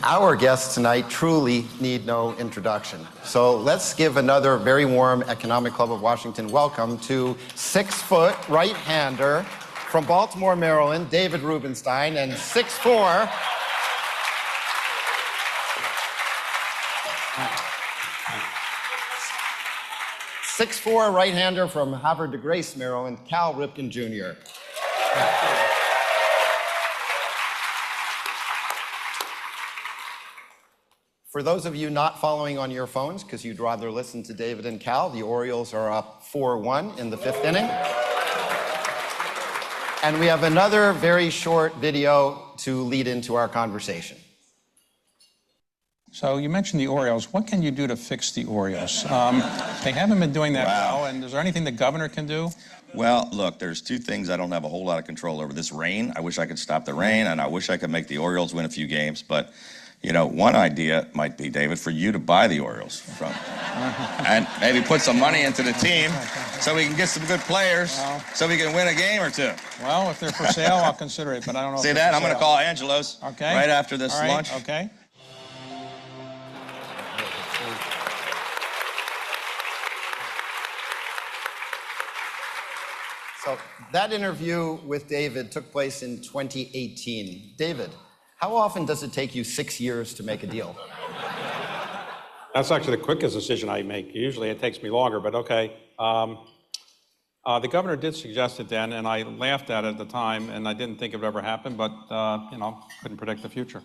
Our guests tonight truly need no introduction. So let's give another very warm Economic Club of Washington welcome to 6-foot right-hander from Baltimore, Maryland, David Rubenstein, and 6'4" right-hander from Havre de Grace, Maryland, Cal Ripken Jr. For those of you not following on your phones, because you'd rather listen to David and Cal, the Orioles are up 4-1 in the 5th inning. And we have another very short video to lead into our conversation. So you mentioned the Orioles. What can you do to fix the Orioles? They haven't been doing that well, and is there anything the governor can do? Well, look, there's two things I don't have a whole lot of control over. This rain, I wish I could stop the rain, and I wish I could make the Orioles win a few games, but you know, one idea might be, David, for you to buy the Orioles from, and maybe put some money into the team so we can get some good players, so we can win a game or two. Well, if they're for sale, I'll consider it, but I don't know. See that? I'm going to call Angelo's right after this lunch. Okay. So that interview with David took place in 2018. David, how often does it take you 6 years to make a deal? That's actually the quickest decision I make. Usually it takes me longer, but okay. The governor did suggest it then, and I laughed at it at the time, and I didn't think it would ever happen, but, you know, couldn't predict the future.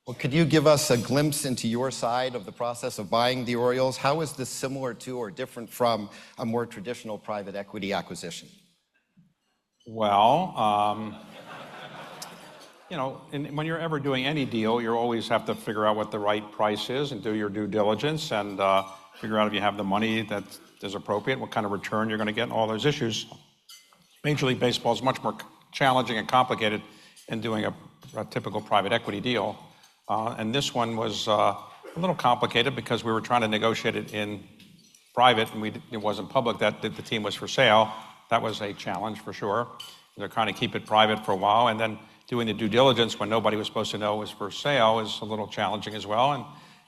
Well, could you give us a glimpse into your side of the process of buying the Orioles? How is this similar to or different from a more traditional private equity acquisition? Well, you know, when you're ever doing any deal, you always have to figure out what the right price is and do your due diligence and figure out if you have the money that is appropriate, what kind of return you're going to get, and all those issues. Major League Baseball is much more challenging and complicated than doing a typical private equity deal. And this one was a little complicated because we were trying to negotiate it in private, and it wasn't public that the team was for sale. That was a challenge for sure. They're trying to keep it private for a while, and then doing the due diligence when nobody was supposed to know it was for sale is a little challenging as well. And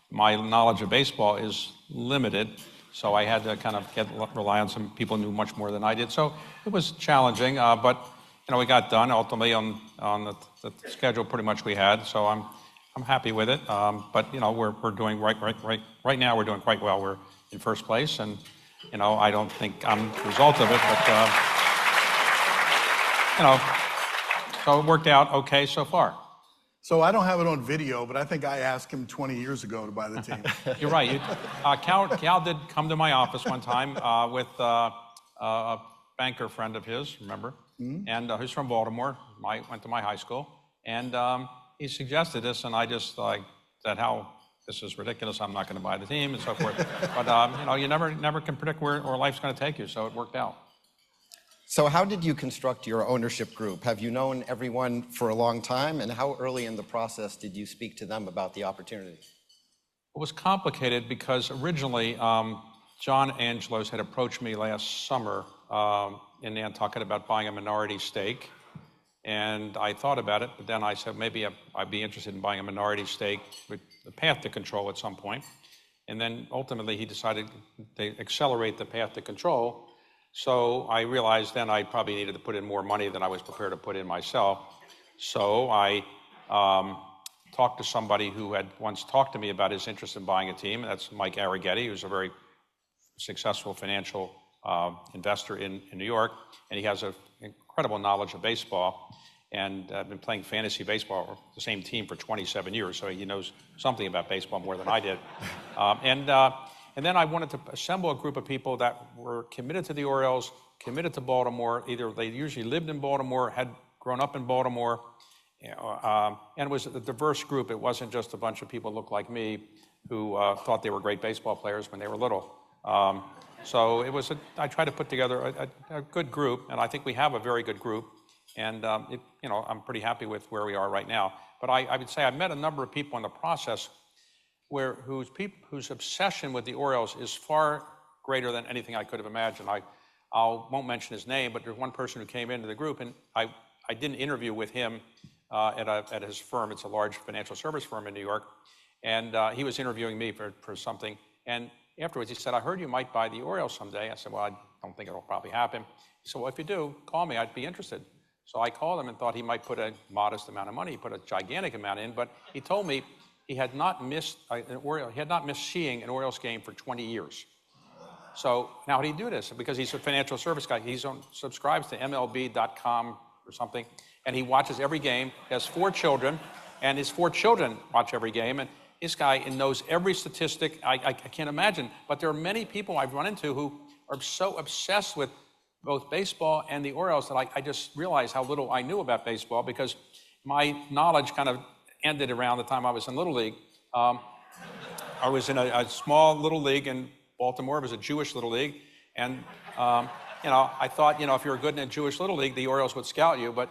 my knowledge of baseball is limited, so I had to kind of rely on some people who knew much more than I did. So it was challenging, but you know, we got done ultimately on the schedule pretty much we had. So I'm happy with it. But you know, we're doing right now. We're doing quite well. We're in first place, and you know, I don't think I'm the result of it, but you know. So it worked out okay so far. So I don't have it on video, but I think I asked him 20 years ago to buy the team. You're right. Cal did come to my office one time with a banker friend of his, remember? Mm-hmm. And who's from Baltimore, went to my high school. And he suggested this, and I just said, how this is ridiculous, I'm not going to buy the team, and so forth. But you know, you never can predict where life's going to take you, so it worked out. So how did you construct your ownership group? Have you known everyone for a long time? And how early in the process did you speak to them about the opportunity? It was complicated because originally John Angelos had approached me last summer in Nantucket about buying a minority stake. And I thought about it, but then I said maybe I'd be interested in buying a minority stake with the path to control at some point. And then ultimately he decided to accelerate the path to control. So I realized then I probably needed to put in more money than I was prepared to put in myself. So I talked to somebody who had once talked to me about his interest in buying a team. That's Mike Arrighetti, who's a very successful financial investor in New York. And he has an incredible knowledge of baseball. And I've been playing fantasy baseball for the same team for 27 years. So he knows something about baseball more than I did. And then I wanted to assemble a group of people that were committed to the Orioles, committed to Baltimore. Either they usually lived in Baltimore, had grown up in Baltimore, and it was a diverse group. It wasn't just a bunch of people who looked like me who thought they were great baseball players when they were little. So it was I tried to put together a good group, and I think we have a very good group. And you know, I'm pretty happy with where we are right now. But I would say I've met a number of people in the process whose obsession with the Orioles is far greater than anything I could have imagined. I won't mention his name, but there's one person who came into the group, and I did an interview with him at his firm. It's a large financial service firm in New York. And he was interviewing me for something. And afterwards, he said, I heard you might buy the Orioles someday. I said, well, I don't think it'll probably happen. He said, well, if you do, call me. I'd be interested. So I called him and thought he might put a modest amount of money. He put a gigantic amount in, but he told me he had not missed seeing an Orioles game for 20 years. So how did he do this? Because he's a financial service guy. He subscribes to MLB.com or something, and he watches every game. He has 4 children, and his 4 children watch every game. And this guy knows every statistic. I can't imagine. But there are many people I've run into who are so obsessed with both baseball and the Orioles that I just realized how little I knew about baseball, because my knowledge kind of ended around the time I was in Little League. I was in a small Little League in Baltimore. It was a Jewish Little League. And, I thought, if you were good in a Jewish Little League, the Orioles would scout you. But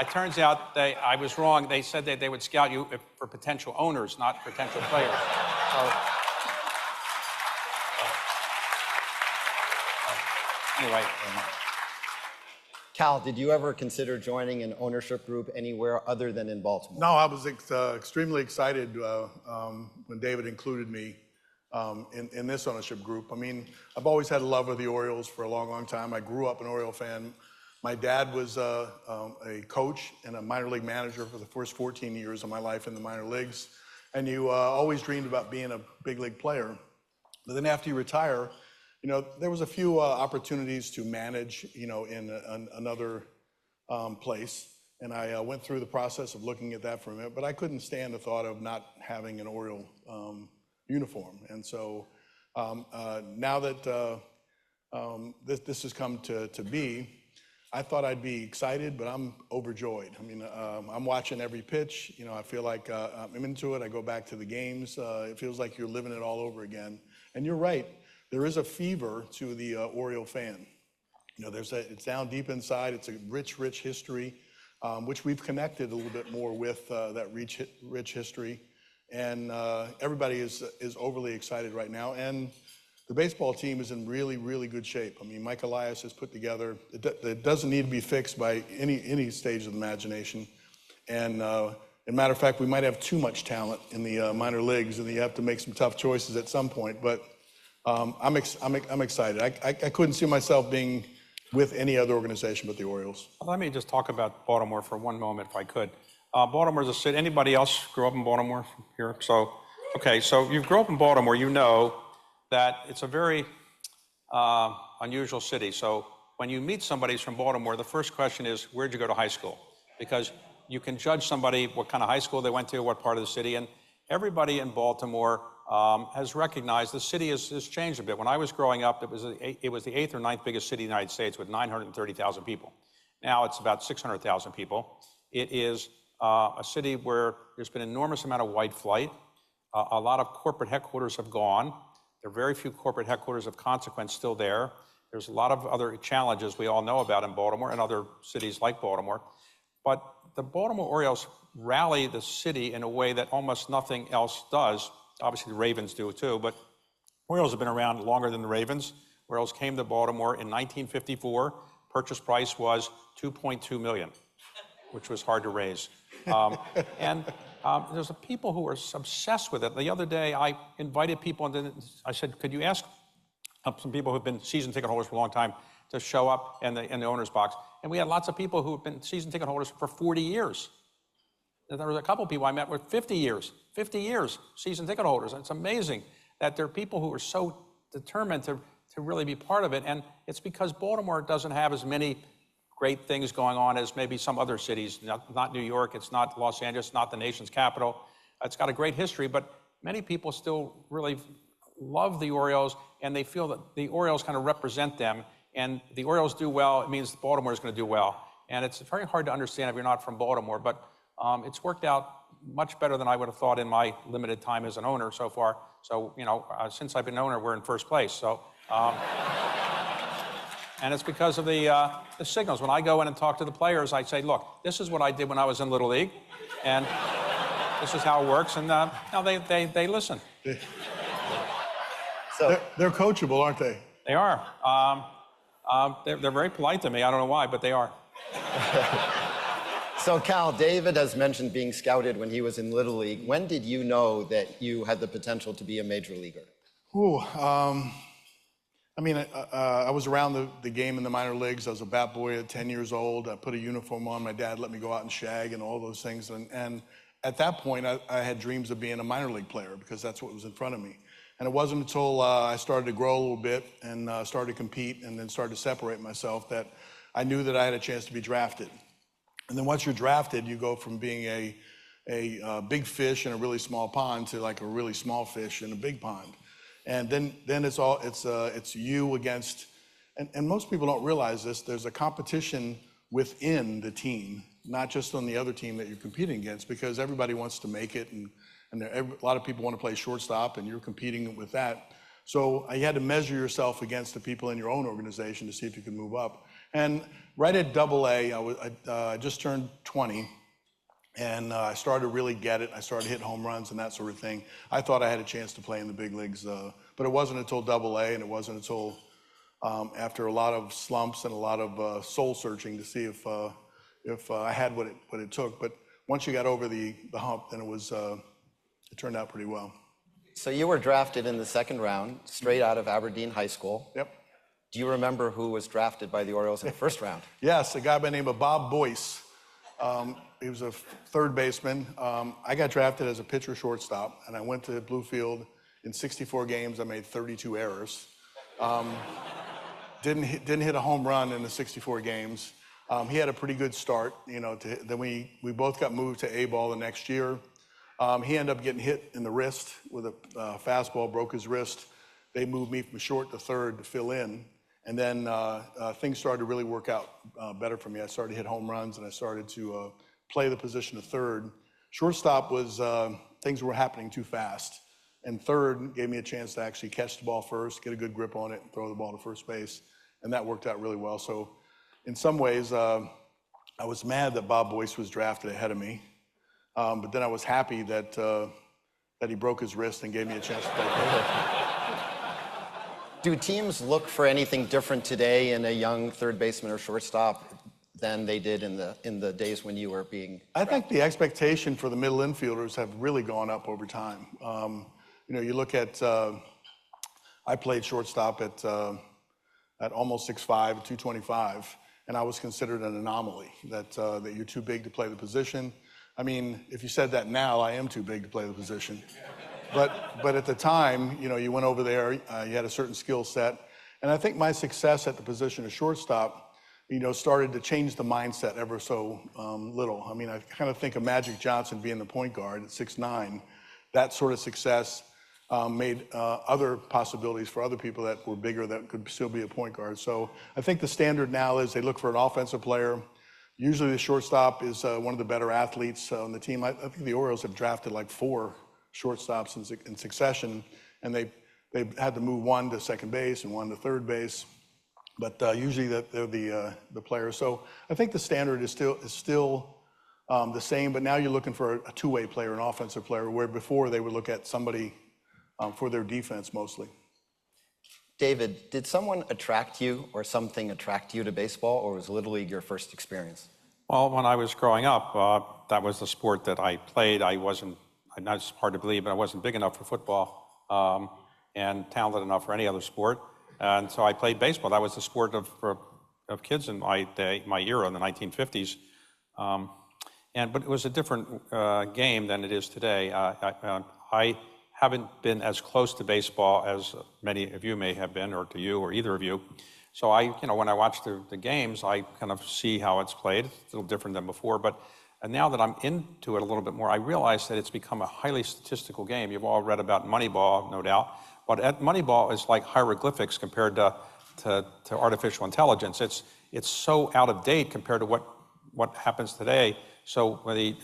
it turns out I was wrong. They said that they would scout you for potential owners, not potential players. So, anyway. Cal, did you ever consider joining an ownership group anywhere other than in Baltimore? No, I was extremely excited when David included me in this ownership group. I mean, I've always had a love of the Orioles for a long, long time. I grew up an Oriole fan. My dad was a coach and a minor league manager for the first 14 years of my life in the minor leagues. And you always dreamed about being a big league player. But then after you retire, there was a few opportunities to manage, in another place. And I went through the process of looking at that for a minute, but I couldn't stand the thought of not having an Oriole uniform. And so now that this has come to be, I thought I'd be excited, but I'm overjoyed. I mean, I'm watching every pitch. I feel like I'm into it. I go back to the games. It feels like you're living it all over again. And you're right. There is a fever to the Oriole fan. It's down deep inside. It's a rich, rich history, which we've connected a little bit more with that rich history. And everybody is overly excited right now. And the baseball team is in really, really good shape. I mean, Mike Elias has put together, it doesn't need to be fixed by any stage of the imagination. And as a matter of fact, we might have too much talent in the minor leagues, and you have to make some tough choices at some point. But I'm excited. I couldn't see myself being with any other organization but the Orioles. Let me just talk about Baltimore for one moment, if I could. Baltimore is a city. Anybody else grew up in Baltimore here? So you grew up in Baltimore. You know that it's a very unusual city. So when you meet somebody who's from Baltimore, the first question is, where'd you go to high school? Because you can judge somebody what kind of high school they went to, what part of the city, and everybody in Baltimore has recognized the city has changed a bit. When I was growing up, it was the 8th or 9th biggest city in the United States with 930,000 people. Now it's about 600,000 people. It is a city where there's been an enormous amount of white flight. A lot of corporate headquarters have gone. There are very few corporate headquarters of consequence still there. There's a lot of other challenges we all know about in Baltimore and other cities like Baltimore. But the Baltimore Orioles rally the city in a way that almost nothing else does. Obviously, the Ravens do too, but Orioles have been around longer than the Ravens. Orioles came to Baltimore in 1954. Purchase price was $2.2 million, which was hard to raise. There's people who are obsessed with it. The other day, I invited people, and I said, could you ask some people who've been season ticket holders for a long time to show up in the owner's box? And we had lots of people who have been season ticket holders for 40 years. There was a couple of people I met with 50 years season ticket holders. And it's amazing that there are people who are so determined to really be part of it. And it's because Baltimore doesn't have as many great things going on as maybe some other cities. Not New York, it's not Los Angeles, not the nation's capital. It's got a great history, but many people still really love the Orioles, and they feel that the Orioles kind of represent them. And the Orioles do well, it means Baltimore is going to do well. And it's very hard to understand if you're not from Baltimore, but it's worked out much better than I would have thought in my limited time as an owner so far. So, since I've been an owner, we're in first place. So, and it's because of the signals. When I go in and talk to the players, I say, look, this is what I did when I was in Little League, and this is how it works. And now they listen. So they're coachable, aren't they? They are. They're very polite to me. I don't know why, but they are. So Cal, David has mentioned being scouted when he was in Little League. When did you know that you had the potential to be a major leaguer? I was around the game in the minor leagues. I was a bat boy at 10 years old. I put a uniform on. My dad let me go out and shag and all those things. And at that point, I had dreams of being a minor league player because that's what was in front of me. And it wasn't until I started to grow a little bit and started to compete and then started to separate myself that I knew that I had a chance to be drafted. And then once you're drafted, you go from being a big fish in a really small pond to like a really small fish in a big pond. And then it's you against, and most people don't realize this, there's a competition within the team, not just on the other team that you're competing against, because everybody wants to make it, and a lot of people want to play shortstop, and you're competing with that. So you had to measure yourself against the people in your own organization to see if you could move up. And right at AA, I just turned 20. And I started to really get it. I started to hit home runs and that sort of thing. I thought I had a chance to play in the big leagues, but it wasn't until AA, and it wasn't until after a lot of slumps and a lot of soul searching to see if I had what it took. But once you got over the hump, then it turned out pretty well. So you were drafted in the second round, straight out of Aberdeen High School. Yep. Do you remember who was drafted by the Orioles in the first round? Yes, a guy by the name of Bob Boyce. He was a third baseman. I got drafted as a pitcher shortstop, and I went to Bluefield. In 64 games, I made 32 errors. Didn't hit a home run in the 64 games. He had a pretty good start, then we both got moved to A-ball the next year. He ended up getting hit in the wrist with a fastball, broke his wrist. They moved me from short to third to fill in. And then things started to really work out better for me. I started to hit home runs, and I started to play the position of third. Shortstop was, things were happening too fast. And third gave me a chance to actually catch the ball first, get a good grip on it, and throw the ball to first base. And that worked out really well. So in some ways, I was mad that Bob Boyce was drafted ahead of me. But then I was happy that he broke his wrist and gave me a chance to play third. Do teams look for anything different today in a young third baseman or shortstop than they did in the days when you were being drafted? I think the expectation for the middle infielders have really gone up over time. You look at, I played shortstop at almost 6'5", 225, and I was considered an anomaly, that you're too big to play the position. I mean, if you said that now, I am too big to play the position. But at the time, you went over there, you had a certain skill set. And I think my success at the position of shortstop, started to change the mindset ever so little. I mean, I kind of think of Magic Johnson being the point guard at 6'9". That sort of success made other possibilities for other people that were bigger that could still be a point guard. So I think the standard now is they look for an offensive player. Usually the shortstop is one of the better athletes on the team. I think the Orioles have drafted like 4 shortstops in succession, and they had to move one to second base and one to third base, but usually they're the players. So I think the standard is still the same, but now you're looking for a two-way player, an offensive player, where before they would look at somebody for their defense mostly. David, did someone attract you or something attract you to baseball, or was Little League your first experience? Well, when I was growing up, that was the sport that I played. It's hard to believe, but I wasn't big enough for football and talented enough for any other sport. And so I played baseball. That was the sport of kids in my era in the 1950s. But it was a different game than it is today. I haven't been as close to baseball as many of you may have been, or to you, or either of you. So when I watch the games, I kind of see how it's played. It's a little different than before, but now that I'm into it a little bit more, I realize that it's become a highly statistical game. You've all read about Moneyball, no doubt, but Moneyball is like hieroglyphics compared to artificial intelligence. It's so out of date compared to what happens today. So the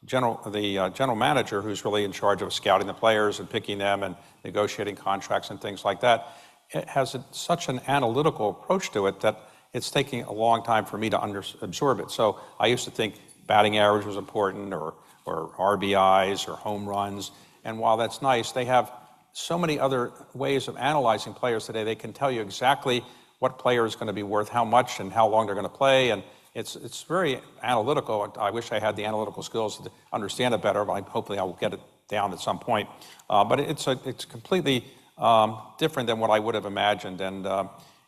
general manager, who's really in charge of scouting the players and picking them and negotiating contracts and things like that, it has such an analytical approach to it that it's taking a long time for me to absorb it. So I used to think batting average was important, or RBIs or home runs. And while that's nice, they have so many other ways of analyzing players today. They can tell you exactly what player is going to be worth how much and how long they're going to play. And it's very analytical. I wish I had the analytical skills to understand it better, but hopefully I will get it down at some point. But it's completely different than what I would have imagined, and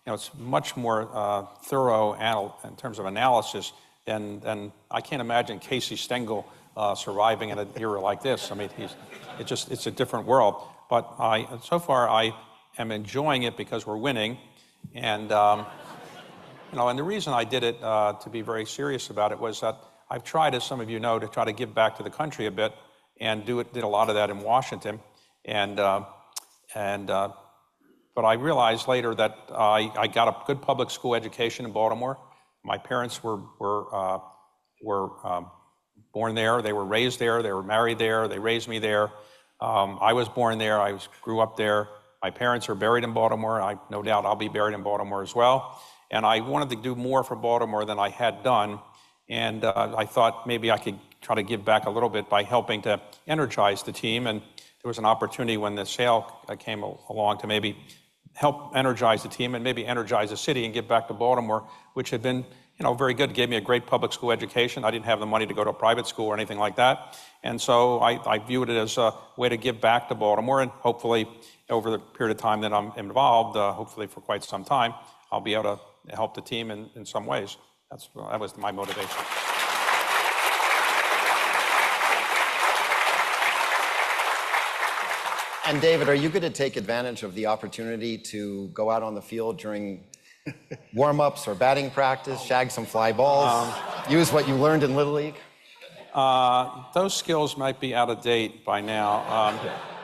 it's much more thorough in terms of analysis than I can't imagine Casey Stengel surviving in an era like this. I mean, it's a different world. But so far I am enjoying it because we're winning, and and the reason I did it to be very serious about it was that I've tried, as some of you know, to try to give back to the country a bit, and did a lot of that in Washington, but I realized later that I got a good public school education in Baltimore. My parents were born there. They were raised there. They were married there. They raised me there. I was born there. I grew up there. My parents are buried in Baltimore. No doubt I'll be buried in Baltimore as well. And I wanted to do more for Baltimore than I had done. And I thought maybe I could try to give back a little bit by helping to energize the team. And there was an opportunity when the sale came along to maybe help energize the team and maybe energize the city and give back to Baltimore, which had been very good. It gave me a great public school education. I didn't have the money to go to a private school or anything like that. And so I viewed it as a way to give back to Baltimore, and hopefully over the period of time that I'm involved, hopefully for quite some time, I'll be able to help the team in some ways. That was my motivation. And David, are you going to take advantage of the opportunity to go out on the field during warm-ups or batting practice, shag some fly balls, use what you learned in Little League? Those skills might be out of date by now.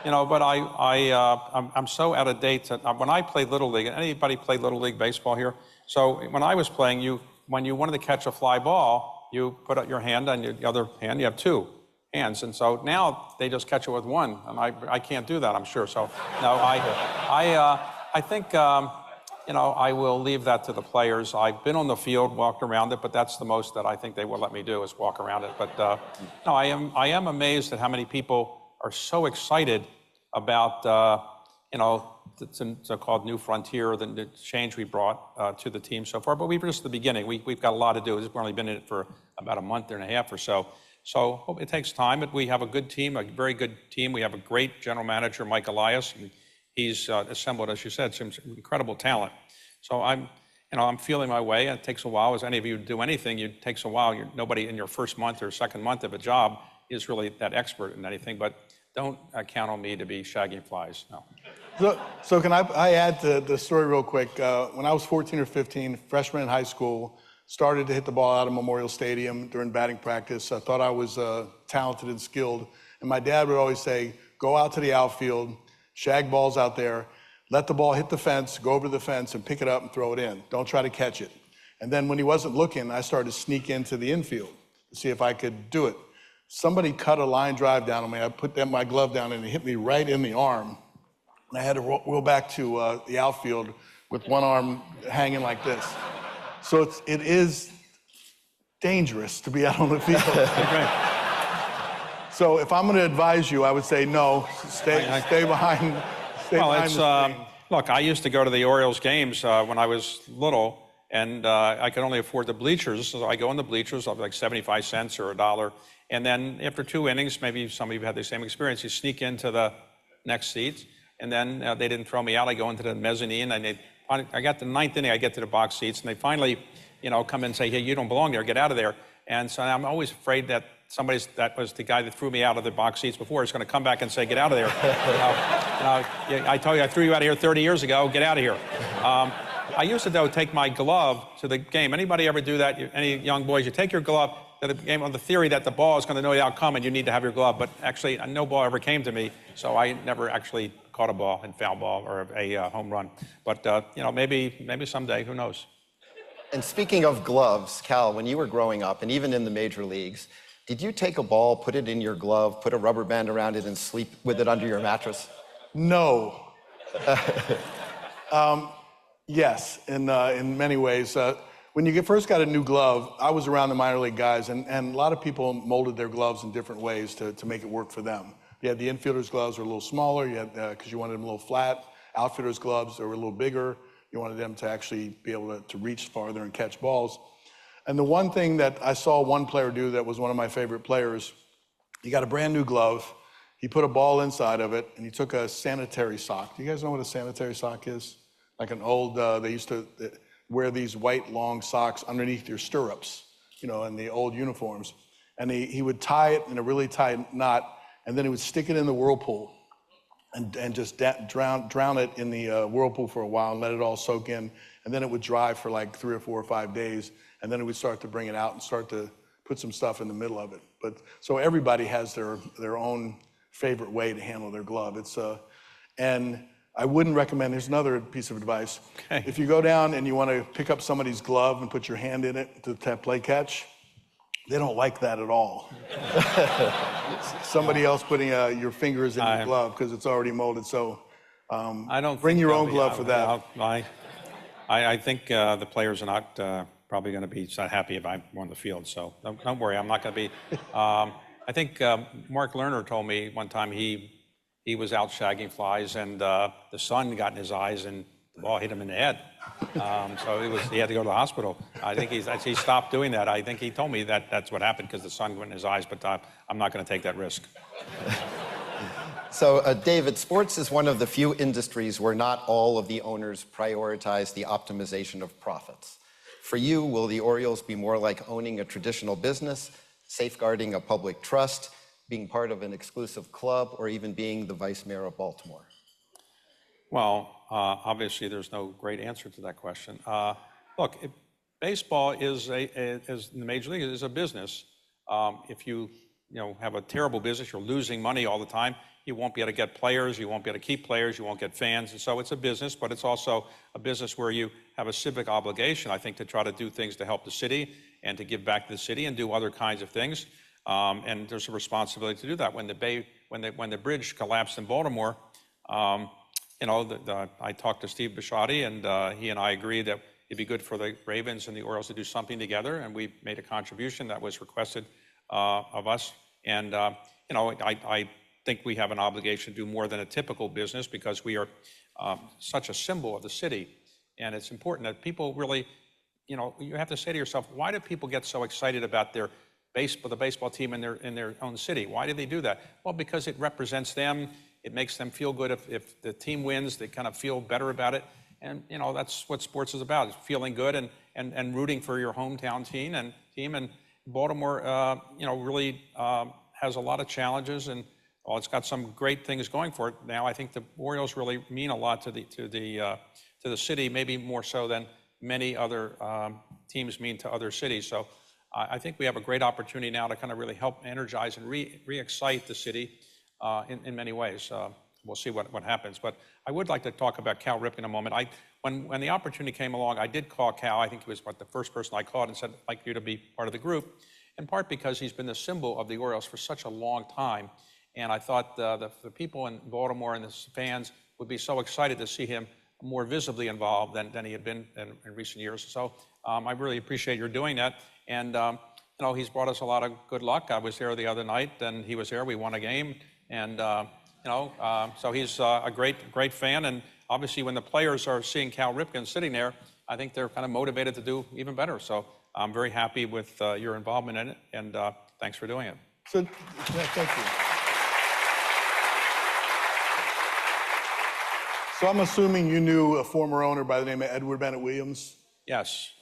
But I'm so out of date that when I played Little League, anybody play Little League baseball here? So when I was playing, when you wanted to catch a fly ball, you put out your hand, on the other hand, you have two hands. And so now they just catch it with one, and I can't do that, I'm sure. So no, I think, I will leave that to the players. I've been on the field, walked around it, but that's the most that I think they will let me do is walk around it. But no, I am amazed at how many people are so excited about, the so-called new frontier, the change we brought to the team so far. But we're just at the beginning. We've got a lot to do. We've only been in it for about a month and a half or so. So it takes time, but we have a good team, a very good team. We have a great general manager, Mike Elias, and he's assembled, as you said, some incredible talent. So I'm feeling my way. It takes a while. As any of you do anything, it takes a while. Nobody in your first month or second month of a job is really that expert in anything, but don't count on me to be shagging flies, no. So can I add to the story real quick? When I was 14 or 15, freshman in high school, started to hit the ball out of Memorial Stadium during batting practice. I thought I was talented and skilled. And my dad would always say, go out to the outfield, shag balls out there, let the ball hit the fence, go over the fence and pick it up and throw it in. Don't try to catch it. And then when he wasn't looking, I started to sneak into the infield to see if I could do it. Somebody cut a line drive down on me. I put my glove down and it hit me right in the arm. And I had to roll back to the outfield with one arm hanging like this. So it is dangerous to be out on the field. So if I'm going to advise you, I would say no, stay behind the screen. Look, I used to go to the Orioles games when I was little, and I could only afford the bleachers. So I go in the bleachers, like 75 cents or $1. And then after 2 innings, maybe some of you had the same experience, you sneak into the next seats. And then they didn't throw me out. I go into the mezzanine, and I got the 9th inning, I get to the box seats, and they finally, come in and say, hey, you don't belong there, get out of there. And so I'm always afraid that that was the guy that threw me out of the box seats before is going to come back and say, get out of there. I told you I threw you out of here 30 years ago, get out of here. I used to, though, take my glove to the game. Anybody ever do that? Any young boys, you take your glove to the game on the theory that the ball is going to know the outcome and you need to have your glove. But actually, no ball ever came to me, so I never actually caught a ball in foul ball or a home run. But, maybe someday, who knows? And speaking of gloves, Cal, when you were growing up, and even in the major leagues, did you take a ball, put it in your glove, put a rubber band around it, and sleep with it under your mattress? No. Yes, in many ways. When you first got a new glove, I was around the minor league guys, and a lot of people molded their gloves in different ways to make it work for them. You had the infielders' gloves were a little smaller, you had because you wanted them a little flat. Outfielders' gloves, they were a little bigger. You wanted them to actually be able to reach farther and catch balls. And the one thing that I saw one player do that was one of my favorite players, he got a brand new glove, he put a ball inside of it, and he took a sanitary sock. Do you guys know what a sanitary sock is? Like an old, they used to wear these white long socks underneath your stirrups, you know, in the old uniforms. And he would tie it in a really tight knot, and then he would stick it in the whirlpool and just drown it in the whirlpool for a while and let it all soak in. And then it would dry for like 3 or 4 or 5 days. And then it would start to bring it out and start to put some stuff in the middle of it. But so everybody has their own favorite way to handle their glove. And I wouldn't recommend, here's another piece of advice. Okay. If you go down and you want to pick up somebody's glove and put your hand in it to play catch, they don't like that at all. Somebody else putting your fingers in your glove because it's already molded. So I don't bring think your they'll own be- glove for that. I think the players are not probably going to be so happy if I'm on the field. So don't worry, I'm not going to be. I think Mark Lerner told me one time he was out shagging flies and the sun got in his eyes and the ball hit him in the head. So he had to go to the hospital. I think he stopped doing that. I think he told me that that's what happened because the sun went in his eyes, but I'm not going to take that risk. So, David, sports is one of the few industries where not all of the owners prioritize the optimization of profits. For you, will the Orioles be more like owning a traditional business, safeguarding a public trust, being part of an exclusive club, or even being the vice mayor of Baltimore? Well, obviously, there's no great answer to that question. Look, baseball is in the major league is a business. If you have a terrible business, you're losing money all the time. You won't be able to get players. You won't be able to keep players. You won't get fans. And so it's a business, but it's also a business where you have a civic obligation, I think, to try to do things to help the city and to give back to the city and do other kinds of things. And there's a responsibility to do that. When the bridge collapsed in Baltimore, I talked to Steve Bisciotti, and he and I agreed that it'd be good for the Ravens and the Orioles to do something together, and we made a contribution that was requested of us. And I think we have an obligation to do more than a typical business because we are such a symbol of the city, and it's important that people really, you have to say to yourself, why do people get so excited about the baseball team in their own city? Why do they do that? Well, because it represents them. It makes them feel good. If the team wins, they kind of feel better about it. And, that's what sports is about, is feeling good and rooting for your hometown team. And Baltimore, really has a lot of challenges, and it's got some great things going for it. Now, I think the Orioles really mean a lot to the city, maybe more so than many other teams mean to other cities. So I think we have a great opportunity now to kind of really help energize and re-excite the city in many ways. We'll see what happens. But I would like to talk about Cal Ripken a moment. When the opportunity came along, I did call Cal. I think he was the first person I called and said, I'd like you to be part of the group, in part because he's been the symbol of the Orioles for such a long time. And I thought the people in Baltimore and the fans would be so excited to see him more visibly involved than he had been in recent years. So I really appreciate your doing that. And he's brought us a lot of good luck. I was there the other night, and he was there. We won a game. And so he's a great fan. And obviously, when the players are seeing Cal Ripken sitting there, I think they're kind of motivated to do even better. So I'm very happy with your involvement in it, and thanks for doing it. So, thank you. So I'm assuming you knew a former owner by the name of Edward Bennett Williams? Yes.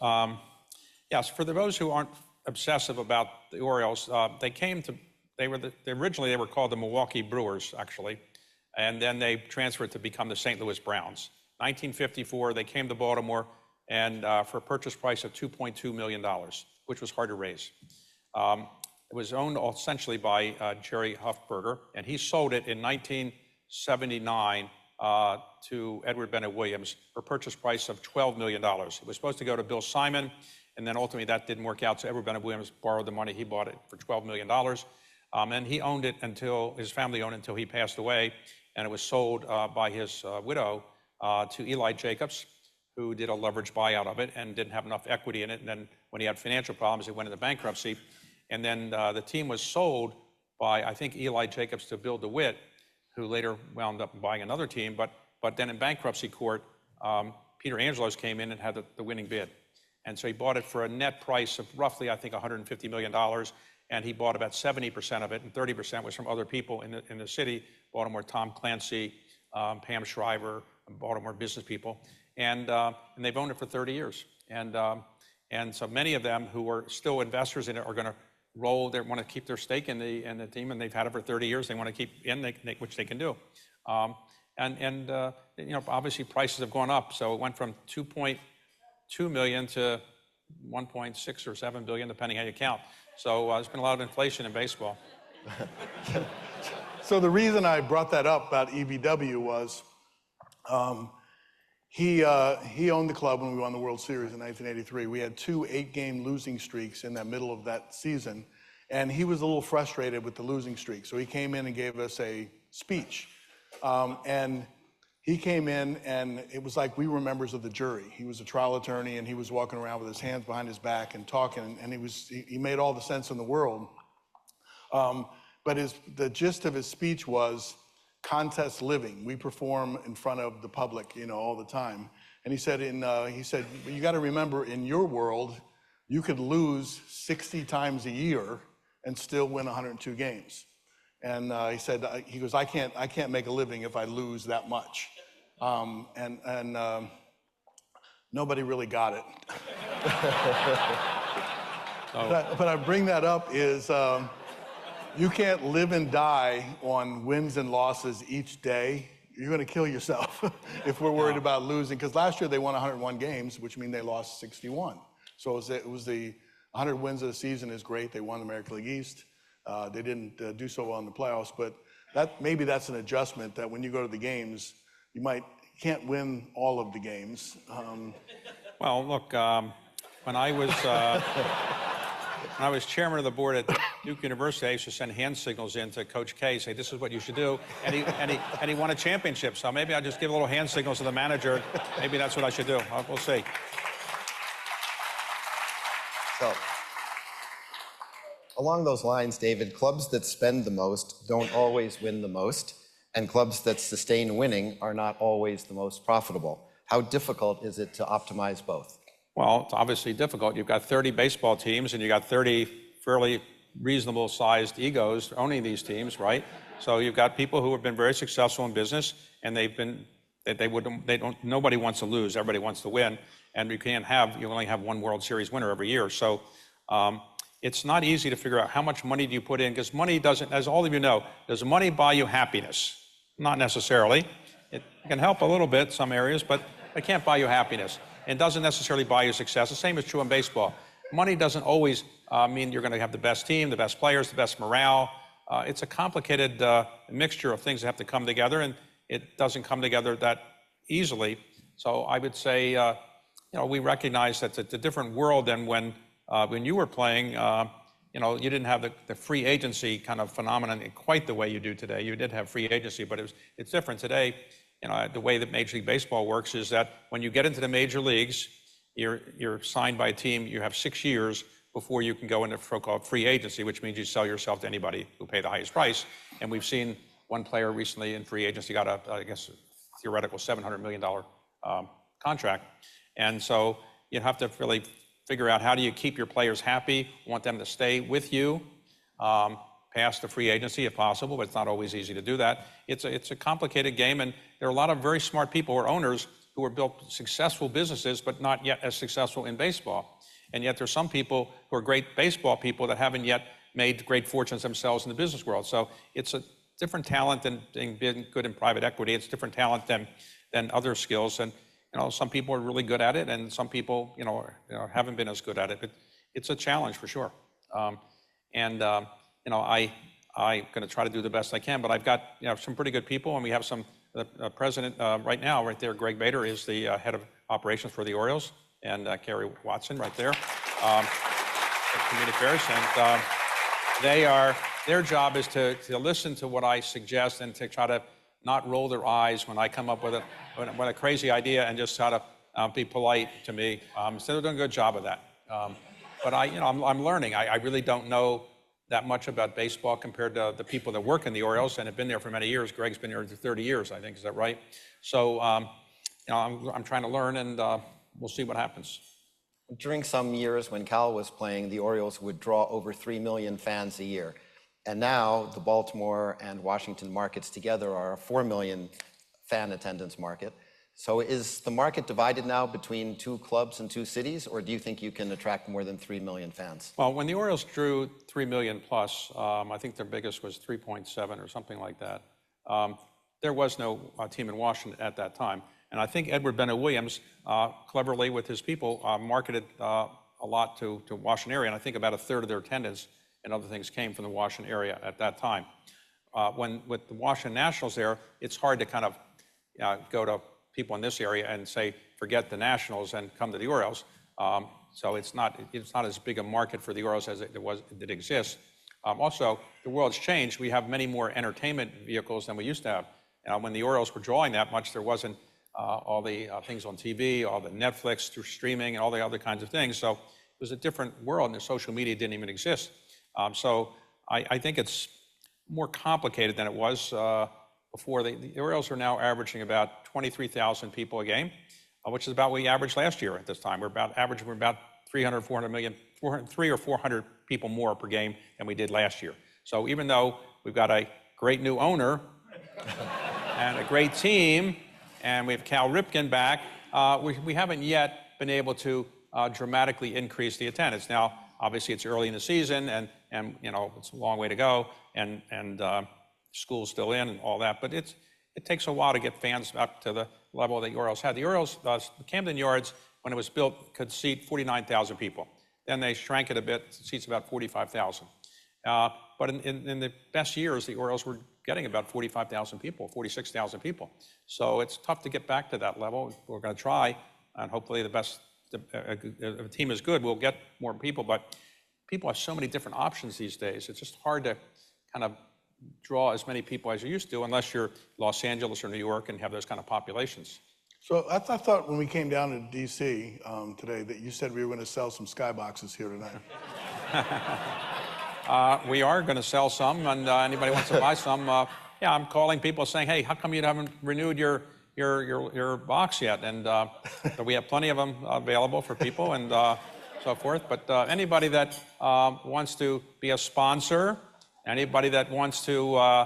Yes. For those who aren't obsessive about the Orioles, originally they were called the Milwaukee Brewers, actually, and then they transferred to become the St. Louis Browns. 1954, they came to Baltimore, and for a purchase price of $2.2 million, which was hard to raise. It was owned essentially by Jerry Huffberger, and he sold it in 1979 to Edward Bennett Williams for a purchase price of $12 million. It was supposed to go to Bill Simon, and then ultimately that didn't work out, so Edward Bennett Williams borrowed the money. He bought it for $12 million. And he owned it his family owned it until he passed away, and it was sold by his widow to Eli Jacobs, who did a leveraged buyout of it and didn't have enough equity in it. And then when he had financial problems, it went into bankruptcy. And then the team was sold by, I think, Eli Jacobs to Bill DeWitt, who later wound up buying another team. But then in bankruptcy court, Peter Angelos came in and had the winning bid. And so he bought it for a net price of roughly, I think, $150 million. And he bought about 70% of it, and 30% was from other people in the city, Baltimore, Tom Clancy, Pam Shriver, Baltimore business people. And they've owned it for 30 years. And so many of them who are still investors in it are going to roll. They want to keep their stake in the team, and they've had it for 30 years. They want to keep in, which they can do. Obviously prices have gone up. So it went from 2.2 million to 1.6 or 7 billion, depending how you count. So there's been a lot of inflation in baseball. So the reason I brought that up about EBW was he owned the club when we won the World Series in 1983. We had 2 8-game losing streaks in the middle of that season, and he was a little frustrated with the losing streak. So he came in and gave us a speech. And he came in, and it was like we were members of the jury. He was a trial attorney, and he was walking around with his hands behind his back and talking, and he made all the sense in the world. But the gist of his speech was contest living. We perform in front of the public, all the time. And he said, you got to remember, in your world, you could lose 60 times a year and still win 102 games. And he goes, I can't make a living if I lose that much. Nobody really got it. But I bring that up is you can't live and die on wins and losses each day. You're going to kill yourself if we're worried about losing. Because last year they won 101 games, which means they lost 61. So it was the 100 wins of the season is great. They won the American League East. They didn't do so well in the playoffs, but maybe that's an adjustment that when you go to the games, you can't win all of the games. Well, look, when I was chairman of the board at Duke University, I used to send hand signals in to Coach K, say, this is what you should do. And he won a championship. So maybe I'll just give a little hand signals to the manager. Maybe that's what I should do. We'll see. So, along those lines, David, clubs that spend the most don't always win the most, and clubs that sustain winning are not always the most profitable. How difficult is it to optimize both? Well, it's obviously difficult. You've got 30 baseball teams, and you've got 30 fairly reasonable-sized egos owning these teams, right? So you've got people who have been very successful in business, and nobody wants to lose. Everybody wants to win, and you only have one World Series winner every year. So it's not easy to figure out how much money do you put in, because money doesn't, as all of you know, does money buy you happiness? Not necessarily. It can help a little bit in some areas, but it can't buy you happiness. It doesn't necessarily buy you success. The same is true in baseball. Money doesn't always mean you're going to have the best team, the best players, the best morale. It's a complicated mixture of things that have to come together, and it doesn't come together that easily. So I would say, we recognize that it's a different world than when you were playing. You didn't have the free agency kind of phenomenon in quite the way you do today. You did have free agency, but it's different today. The way that Major League Baseball works is that when you get into the major leagues, you're signed by a team. You have 6 years before you can go into so-called free agency, which means you sell yourself to anybody who pay the highest price. And we've seen one player recently in free agency got a theoretical $700 million contract. And so you have to really figure out how do you keep your players happy, want them to stay with you, past the free agency if possible, but it's not always easy to do that. It's a complicated game, and there are a lot of very smart people who are owners who have built successful businesses, but not yet as successful in baseball. And yet there's some people who are great baseball people that haven't yet made great fortunes themselves in the business world. So it's a different talent than being good in private equity. It's different talent than other skills. And some people are really good at it, and some people haven't been as good at it. But it's a challenge for sure. I'm going to try to do the best I can, but I've got some pretty good people, and we have the president right now, right there, Greg Bader, is the head of operations for the Orioles, and Kerry Watson right there, community affairs, and their job is to listen to what I suggest and to try to not roll their eyes when I come up with a crazy idea and just try to be polite to me. So they're doing a good job of that. But I'm learning. I really don't know that much about baseball compared to the people that work in the Orioles and have been there for many years. Greg's been here for 30 years, I think. Is that right? So, I'm trying to learn, and we'll see what happens. During some years when Cal was playing, the Orioles would draw over 3 million fans a year. And now the Baltimore and Washington markets together are a 4 million fan attendance market. So is the market divided now between two clubs and two cities, or do you think you can attract more than 3 million fans? Well, when the Orioles drew 3 million plus, I think their biggest was 3.7 or something like that. There was no team in Washington at that time. And I think Edward Bennett Williams, cleverly with his people, marketed a lot to Washington area. And I think about a third of their attendance and other things came from the Washington area at that time. With the Washington Nationals there, it's hard to kind of go to people in this area and say, forget the Nationals and come to the Orioles. So it's not as big a market for the Orioles as it exists. Also, the world's changed. We have many more entertainment vehicles than we used to have. When the Orioles were drawing that much, there wasn't all the things on TV, all the Netflix through streaming, and all the other kinds of things. So it was a different world, and the social media didn't even exist. So I think it's more complicated than it was before. The Orioles are now averaging about 23,000 people a game, which is about what we averaged last year at this time. We're about 300, 400 million, 300 or 400 people more per game than we did last year. So even though we've got a great new owner and a great team, and we have Cal Ripken back, we haven't yet been able to dramatically increase the attendance. Now, obviously, it's early in the season, and you know it's a long way to go, and school's still in and all that. But it takes a while to get fans up to the level that the Orioles had. The Orioles, the Camden Yards, when it was built, could seat 49,000 people. Then they shrank it a bit, seats about 45,000. But in the best years, the Orioles were getting about 45,000 people, 46,000 people. So it's tough to get back to that level. We're going to try, and hopefully if a team is good, we'll get more people. But people have so many different options these days. It's just hard to kind of draw as many people as you used to, unless you're Los Angeles or New York and have those kind of populations. So I thought when we came down to D.C. Today that you said we were going to sell some skyboxes here tonight. We are going to sell some, and anybody wants to buy some. Yeah, I'm calling people saying, hey, how come you haven't renewed your box yet? And so we have plenty of them available for people and so forth. But anybody that wants to be a sponsor, anybody that wants to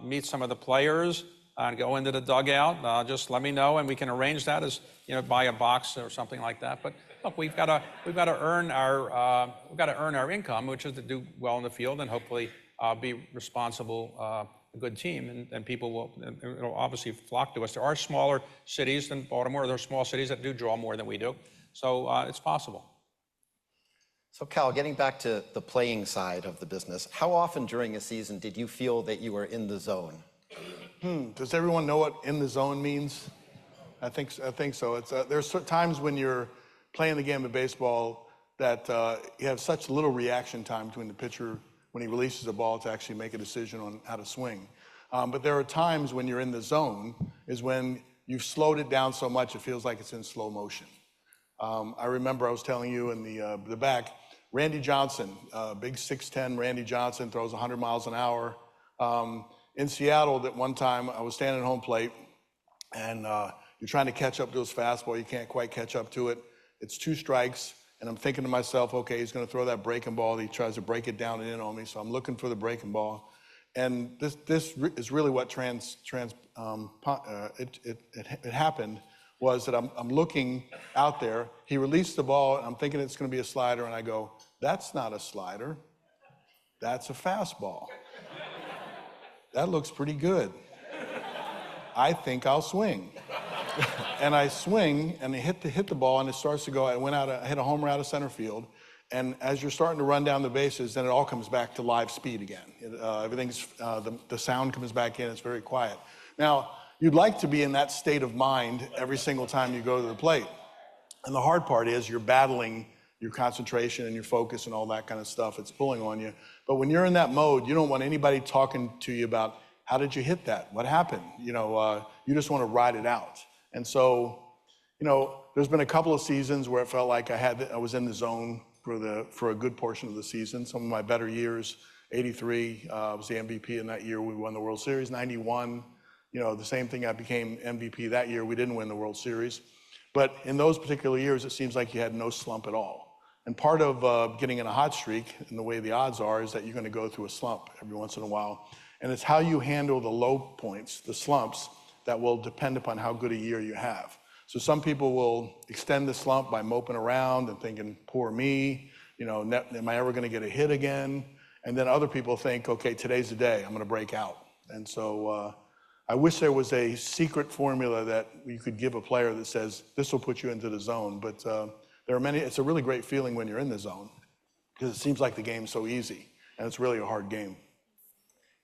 meet some of the players and go into the dugout, just let me know, and we can arrange that as buy a box or something like that. But look, we've got to earn our income, which is to do well in the field and hopefully be responsible, a good team, and people will obviously flock to us. There are smaller cities than Baltimore. There are small cities that do draw more than we do, so it's possible. So Cal, getting back to the playing side of the business, how often during a season did you feel that you were in the zone? Does everyone know what in the zone means? I think so. There's times when you're playing the game of baseball that you have such little reaction time between the pitcher when he releases a ball to actually make a decision on how to swing. But there are times when you're in the zone is when you've slowed it down so much it feels like it's in slow motion. I remember I was telling you in the back, Randy Johnson, big 6'10", Randy Johnson throws 100 miles an hour. In Seattle, that one time I was standing at home plate, and you're trying to catch up to his fastball. You can't quite catch up to it. It's 2 strikes, and I'm thinking to myself, okay, he's going to throw that breaking ball. He tries to break it down and in on me, so I'm looking for the breaking ball. And this is really what it happened, was that I'm looking out there. He released the ball, and I'm thinking it's going to be a slider, and I go, that's not a slider. That's a fastball. That looks pretty good. I think I'll swing. And I swing, and I hit the ball, and it starts to go. I hit a homer out of center field. And as you're starting to run down the bases, then it all comes back to live speed again. The sound comes back in. It's very quiet. Now, you'd like to be in that state of mind every single time you go to the plate. And the hard part is you're battling your concentration and your focus and all that kind of stuff. It's pulling on you. But when you're in that mode, you don't want anybody talking to you about, how did you hit that? What happened? You just want to ride it out. And so, there's been a couple of seasons where it felt like I was in the zone for a good portion of the season. Some of my better years, 83, I was the MVP in that year. We won the World Series. 91, the same thing. I became MVP that year. We didn't win the World Series. But in those particular years, it seems like you had no slump at all. And part of getting in a hot streak, and the way the odds are, is that you're going to go through a slump every once in a while. And it's how you handle the low points, the slumps, that will depend upon how good a year you have. So some people will extend the slump by moping around and thinking, poor me, you know, am I ever going to get a hit again? And then other people think, okay, today's the day, I'm going to break out. And so I wish there was a secret formula that you could give a player that says, this will put you into the zone. But there are many, it's a really great feeling when you're in the zone, because it seems like the game's so easy, and it's really a hard game.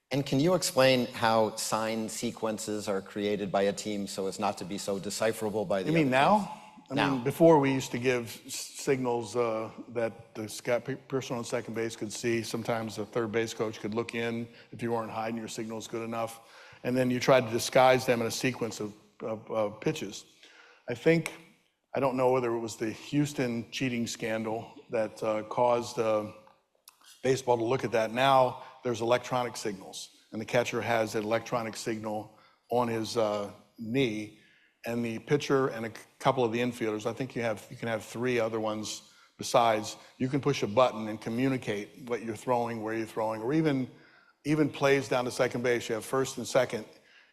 And can you explain how sign sequences are created by a team so as not to be so decipherable by the You mean now? I Now. mean, before we used to give signals that the person on second base could see. Sometimes the third base coach could look in if you weren't hiding your signals good enough. And then you tried to disguise them in a sequence of pitches. I don't know whether it was the Houston cheating scandal that caused baseball to look at that. Now there's electronic signals, and the catcher has an electronic signal on his knee, and the pitcher and a couple of the infielders, I think you can have 3 other ones besides, you can push a button and communicate what you're throwing, where you're throwing, or even plays down to second base. You have first and second,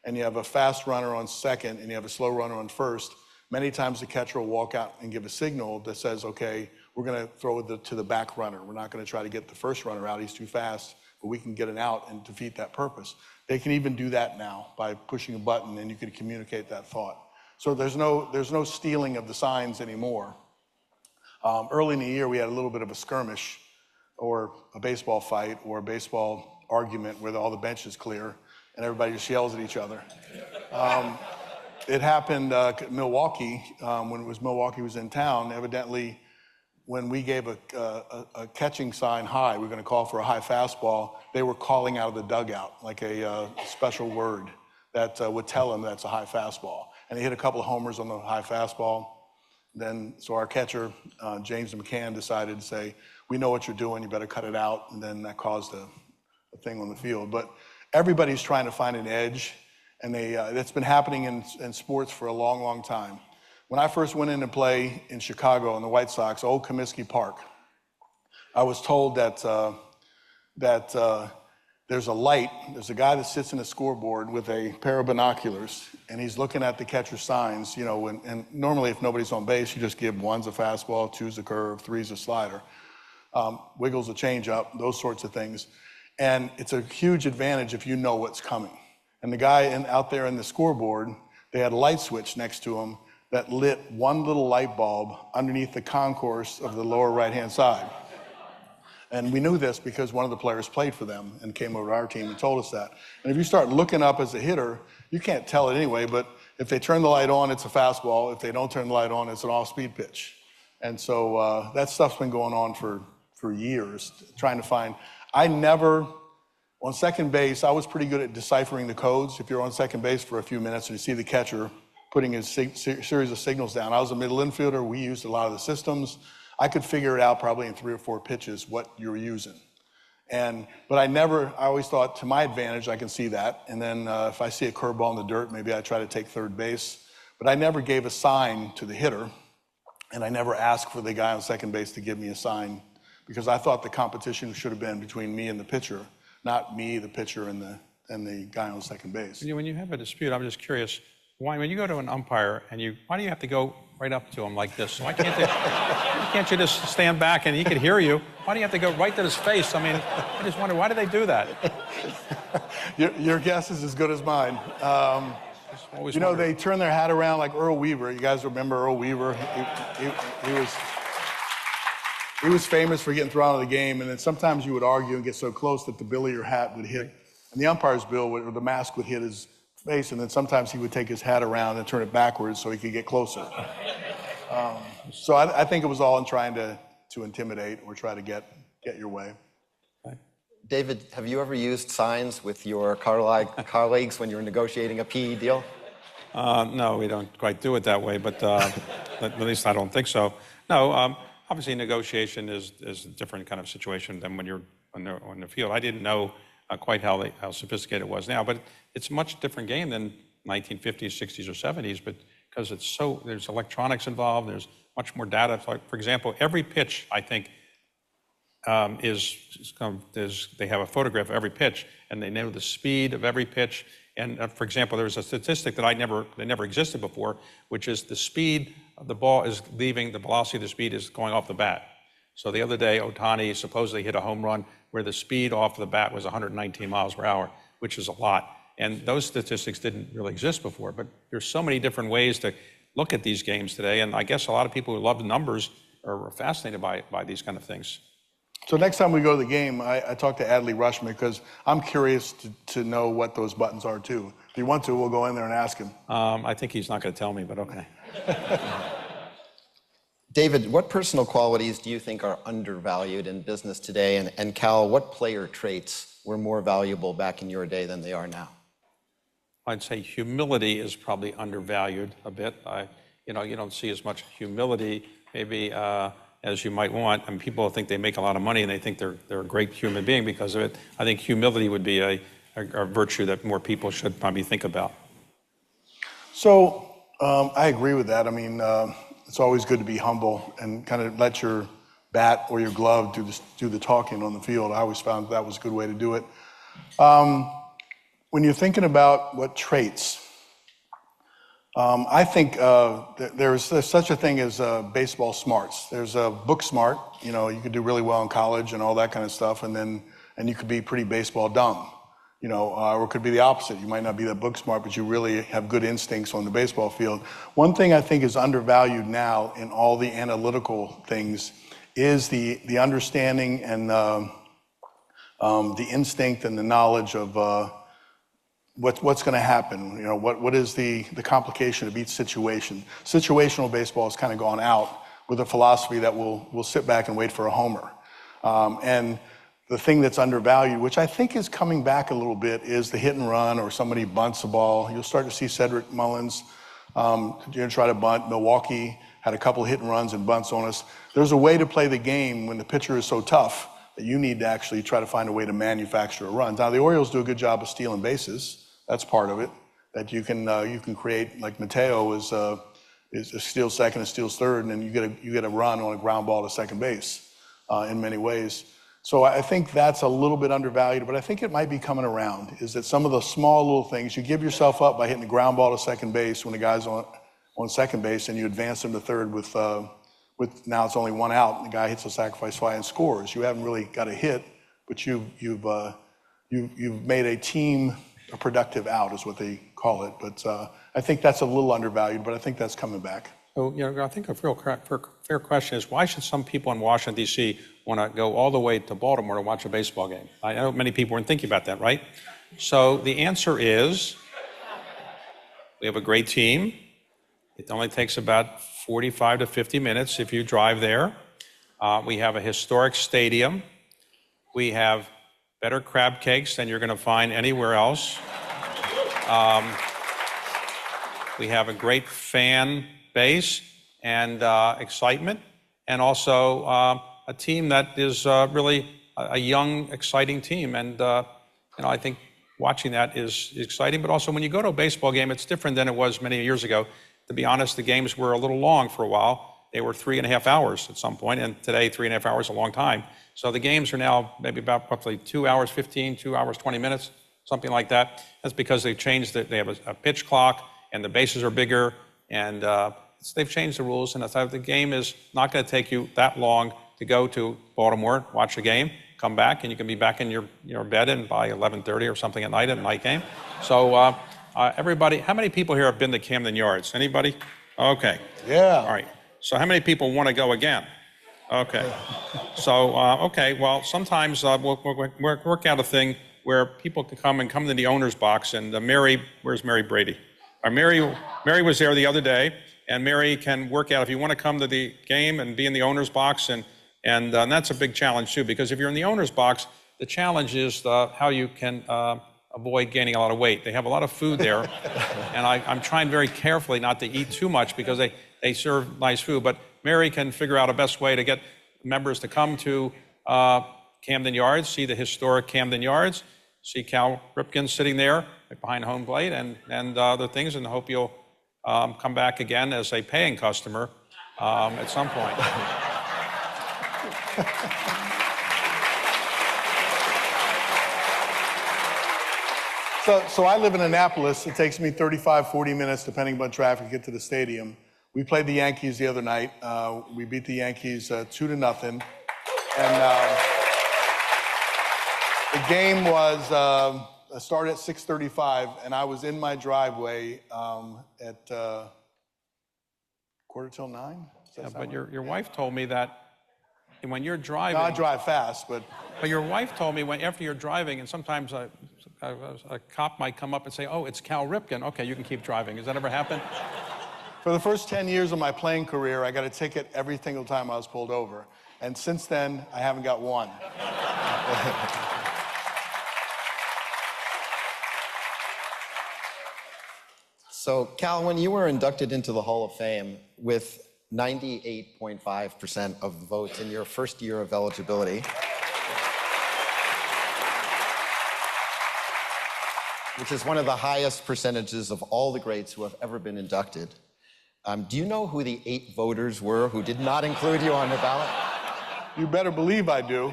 and you have a fast runner on second, and you have a slow runner on first. Many times the catcher will walk out and give a signal that says, okay, we're going to throw it to the back runner. We're not going to try to get the first runner out. He's too fast, but we can get an out and defeat that purpose. They can even do that now by pushing a button, and you can communicate that thought. So there's no stealing of the signs anymore. Early in the year, we had a little bit of a skirmish or a baseball fight or a baseball argument where all the bench is clear and everybody just yells at each other. It happened at Milwaukee, when Milwaukee was in town. Evidently, when we gave a catching sign high, we're going to call for a high fastball, they were calling out of the dugout like a special word that would tell them that's a high fastball. And they hit a couple of homers on the high fastball. So our catcher, James McCann, decided to say, we know what you're doing, you better cut it out. And then that caused a thing on the field. But everybody's trying to find an edge, and that's been happening in sports for a long, long time. When I first went in to play in Chicago in the White Sox, old Comiskey Park, I was told that there's a guy that sits in a scoreboard with a pair of binoculars, and he's looking at the catcher's signs, you know, and normally if nobody's on base, you just give 1's a fastball, 2's a curve, 3's a slider, wiggles a changeup, those sorts of things. And it's a huge advantage if you know what's coming. And the guy out there in the scoreboard, they had a light switch next to him that lit one little light bulb underneath the concourse of the lower right-hand side. And we knew this because one of the players played for them and came over to our team and told us that. And if you start looking up as a hitter, you can't tell it anyway, but if they turn the light on, it's a fastball. If they don't turn the light on, it's an off-speed pitch. And so that stuff's been going on for years, trying to find. On second base, I was pretty good at deciphering the codes. If you're on second base for a few minutes and you see the catcher putting his series of signals down. I was a middle infielder. We used a lot of the systems. I could figure it out probably in 3 or 4 pitches what you were using. But I always thought to my advantage, I can see that. And then if I see a curveball in the dirt, maybe I try to take third base. But I never gave a sign to the hitter, and I never asked for the guy on second base to give me a sign, because I thought the competition should have been between me and the pitcher, not me, the pitcher, and the guy on second base. When you have a dispute, I'm just curious, why, when you go to an umpire, why do you have to go right up to him like this? Why can't you just stand back and he could hear you? Why do you have to go right to his face? I mean, I just wonder, why do they do that? Your guess is as good as mine. They turn their hat around like Earl Weaver. You guys remember Earl Weaver? He was famous for getting thrown out of the game, and then sometimes you would argue and get so close that the bill of your hat would hit, and the umpire's bill or the mask would hit his face, and then sometimes he would take his hat around and turn it backwards so he could get closer. So I think it was all in trying to intimidate or try to get your way. David, have you ever used signs with your Carlyle colleagues when you're negotiating a PE deal? No, we don't quite do it that way, but at least I don't think so. No, obviously negotiation is a different kind of situation than when you're on the field. I didn't know quite how sophisticated it was now, but it's a much different game than 1950s, 60s, or 70s, but because there's electronics involved, there's much more data. Like, for example, every pitch, I think, they have a photograph of every pitch, and they know the speed of every pitch. And for example, there's a statistic that never existed before, which is the speed of the ball is leaving, the velocity of the speed is going off the bat. So the other day, Ohtani supposedly hit a home run where the speed off the bat was 119 miles per hour, which is a lot. And those statistics didn't really exist before, but there's so many different ways to look at these games today. And I guess a lot of people who love the numbers are fascinated by these kind of things. So next time we go to the game, I talked to Adley Rushman because I'm curious to know what those buttons are too. If you want to, we'll go in there and ask him. I think he's not going to tell me, but okay. David, what personal qualities do you think are undervalued in business today? And Cal, what player traits were more valuable back in your day than they are now? I'd say humility is probably undervalued a bit. You don't see as much humility maybe as you might want. I mean, people think they make a lot of money and they think they're a great human being because of it. I think humility would be a virtue that more people should probably think about. So I agree with that. I mean, it's always good to be humble and kind of let your bat or your glove do the talking on the field. I always found that was a good way to do it. When you're thinking about what traits, I think there's such a thing as baseball smarts. There's a book smart. You could do really well in college and all that kind of stuff, and you could be pretty baseball dumb. Or it could be the opposite. You might not be that book smart, but you really have good instincts on the baseball field. One thing I think is undervalued now in all the analytical things is the understanding and the instinct and the knowledge of what's going to happen. What is the complication of each situation. Situational baseball has kind of gone out with a philosophy that we'll sit back and wait for a homer. And the thing that's undervalued, which I think is coming back a little bit, is the hit and run or somebody bunts the ball. You'll start to see Cedric Mullins try to bunt. Milwaukee had a couple hit and runs and bunts on us. There's a way to play the game when the pitcher is so tough that you need to actually try to find a way to manufacture a run. Now, the Orioles do a good job of stealing bases. That's part of it, that you can create, like Mateo steals second and steals third, and then you get a run on a ground ball to second base in many ways. So I think that's a little bit undervalued, but I think it might be coming around, is that some of the small little things, you give yourself up by hitting the ground ball to second base when the guy's on second base, and you advance him to third with now it's only one out, and the guy hits a sacrifice fly and scores. You haven't really got a hit, but you've made a team a productive out, is what they call it. But I think that's a little undervalued, but I think that's coming back. So, I think a fair question is, why should some people in Washington, D.C. want to go all the way to Baltimore to watch a baseball game? I know many people weren't thinking about that, right? So the answer is, we have a great team. It only takes about 45 to 50 minutes if you drive there. We have a historic stadium. We have better crab cakes than you're going to find anywhere else. We have a great fan base and excitement, and also a team that is really a young, exciting team. And I think watching that is exciting. But also, when you go to a baseball game, it's different than it was many years ago. To be honest, the games were a little long for a while. They were 3.5 hours at some point, and today 3.5 hours is a long time. So the games are now maybe about roughly 2 hours 15, 2 hours 20 minutes, something like that. That's because they've changed they have a pitch clock, and the bases are bigger, and they've changed the rules. And the game is not going to take you that long to go to Baltimore, watch the game, come back, and you can be back in your bed and by 11:30 or something at night game. So everybody, how many people here have been to Camden Yards? Anybody? Okay. Yeah. All right. So how many people want to go again? Okay. So, okay, well, sometimes we'll work out a thing where people can come to the owner's box, and where's Mary Brady? Mary was there the other day, and Mary can work out if you want to come to the game and be in the owner's box, and that's a big challenge too, because if you're in the owner's box, the challenge is how you can avoid gaining a lot of weight. They have a lot of food there, and I'm trying very carefully not to eat too much because they serve nice food, but Mary can figure out a best way to get members to come to Camden Yards, see the historic Camden Yards, see Cal Ripken sitting there behind home plate and other things, and hope you'll come back again as a paying customer at some point. So I live in Annapolis. It takes me 35, 40 minutes, depending on traffic, to get to the stadium. We played the Yankees the other night. We beat the Yankees 2-0. And the game was started at 6:35, and I was in my driveway at 9:15. Yeah, but your wife told me that when you're driving. No, I drive fast, but your wife told me after you're driving, and sometimes a cop might come up and say, "Oh, it's Cal Ripken. Okay, you can keep driving." Has that ever happened? for the first 10 years of my playing career, I got a ticket every single time I was pulled over. And since then, I haven't got one. So, Cal, when you were inducted into the Hall of Fame with 98.5% of the votes in your first year of eligibility, which is one of the highest percentages of all the greats who have ever been inducted, do you know who the 8 voters were who did not include you on the ballot? You better believe I do.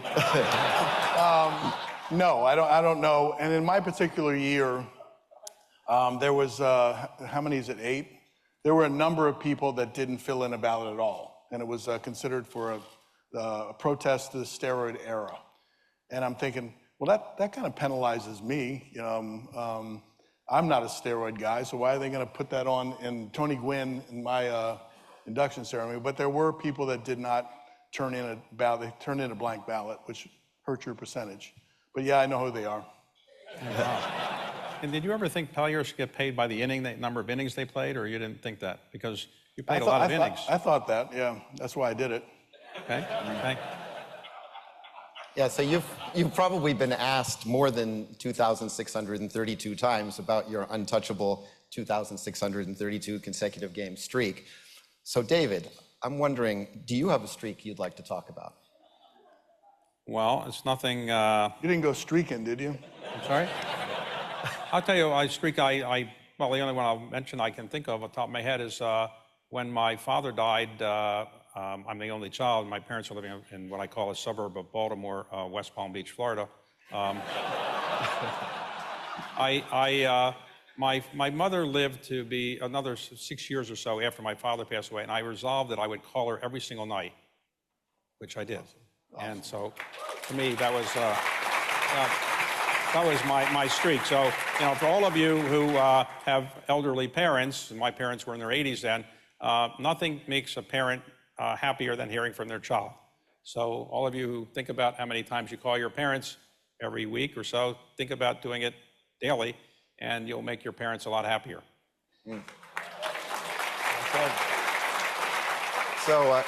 No, I don't know. And in my particular year, there was, how many is it, 8? There were a number of people that didn't fill in a ballot at all. And it was considered for a protest to the steroid era. And I'm thinking, well, that kind of penalizes me. I'm not a steroid guy, so why are they going to put that on in Tony Gwynn in my induction ceremony? But there were people that did not turn in a ballot. They turned in a blank ballot, which hurt your percentage. But yeah, I know who they are. Wow. And did you ever think players should get paid by the number of innings they played, or you didn't think that? Because you played a lot of innings. I thought that, yeah. That's why I did it. Okay. Yeah, so you've probably been asked more than 2,632 times about your untouchable 2,632 consecutive game streak. So David, I'm wondering, do you have a streak you'd like to talk about? Well, it's nothing. You didn't go streaking, did you? I'm sorry? I'll tell you, well, the only one I'll mention I can think of off the top of my head is when my father died. I'm the only child. My parents were living in what I call a suburb of Baltimore, West Palm Beach, Florida. My mother lived to be another 6 years or so after my father passed away, and I resolved that I would call her every single night, which I did. Awesome. And so, to me, that was my streak. So, for all of you who have elderly parents, and my parents were in their 80s then, nothing makes a parent happier than hearing from their child. So all of you who think about how many times you call your parents every week or so, think about doing it daily, and you'll make your parents a lot happier. Okay. So